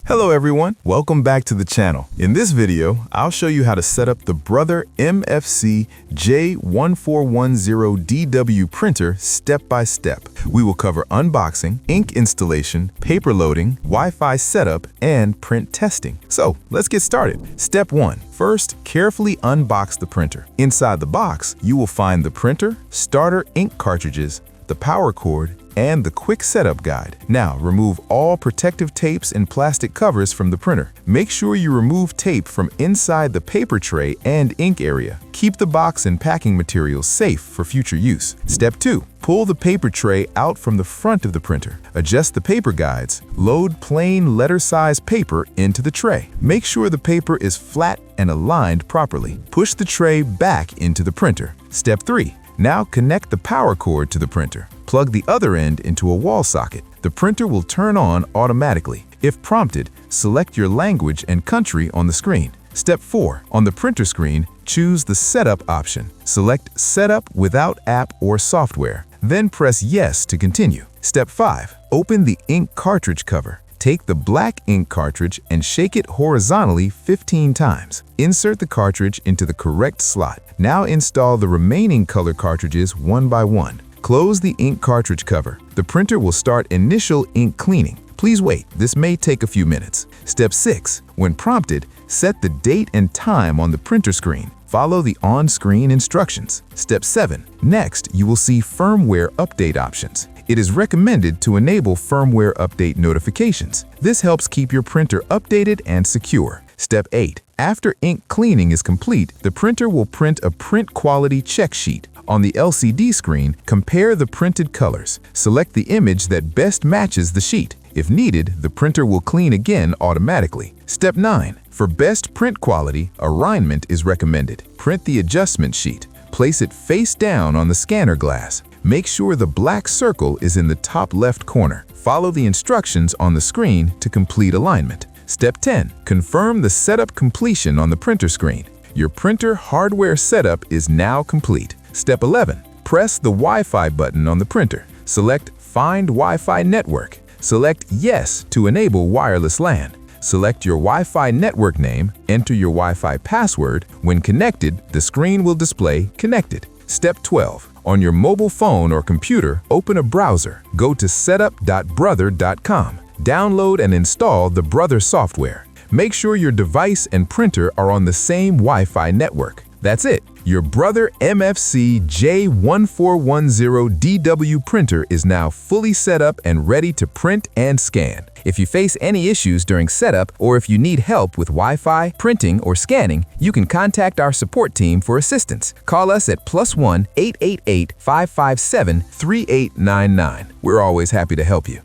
Hello everyone, welcome back to the channel. In this video, I'll show you how to set up the Brother MFC-J1410DW printer step by step. We will cover unboxing, ink installation, paper loading, Wi-Fi setup, and print testing. So let's get started. Step 1. First, carefully unbox the printer. Inside the box, you will find the printer, starter ink cartridges, the power cord, and the quick setup guide. Now, remove all protective tapes and plastic covers from the printer. Make sure you remove tape from inside the paper tray and ink area. Keep the box and packing materials safe for future use. Step 2. Pull the paper tray out from the front of the printer. Adjust the paper guides. Load plain letter-size paper into the tray. Make sure the paper is flat and aligned properly. Push the tray back into the printer. Step 3. Now connect the power cord to the printer. Plug the other end into a wall socket. The printer will turn on automatically. If prompted, select your language and country on the screen. Step 4. On the printer screen, choose the Setup option. Select Setup without app or software. Then press Yes to continue. Step 5. Open the ink cartridge cover. Take the black ink cartridge and shake it horizontally 15 times. Insert the cartridge into the correct slot. Now install the remaining color cartridges one by one. Close the ink cartridge cover. The printer will start initial ink cleaning. Please wait, this may take a few minutes. Step 6. When prompted, set the date and time on the printer screen. Follow the on-screen instructions. Step 7. Next, you will see firmware update options. It is recommended to enable firmware update notifications. This helps keep your printer updated and secure. Step 8. After ink cleaning is complete, the printer will print a print quality check sheet. On the LCD screen, compare the printed colors. Select the image that best matches the sheet. If needed, the printer will clean again automatically. Step 9. For best print quality, alignment is recommended. Print the adjustment sheet. Place it face down on the scanner glass. Make sure the black circle is in the top left corner. Follow the instructions on the screen to complete alignment. Step 10. Confirm the setup completion on the printer screen. Your printer hardware setup is now complete. Step 11. Press the Wi-Fi button on the printer. Select Find Wi-Fi Network. Select Yes to enable wireless LAN. Select your Wi-Fi network name, enter your Wi-Fi password. When connected, the screen will display Connected. Step 12. On your mobile phone or computer, open a browser. Go to setup.brother.com. Download and install the Brother software. Make sure your device and printer are on the same Wi-Fi network. That's it. Your Brother MFC-J1410DW printer is now fully set up and ready to print and scan. If you face any issues during setup or if you need help with Wi-Fi, printing, or scanning, you can contact our support team for assistance. Call us at +1 888 557 3899. We're always happy to help you.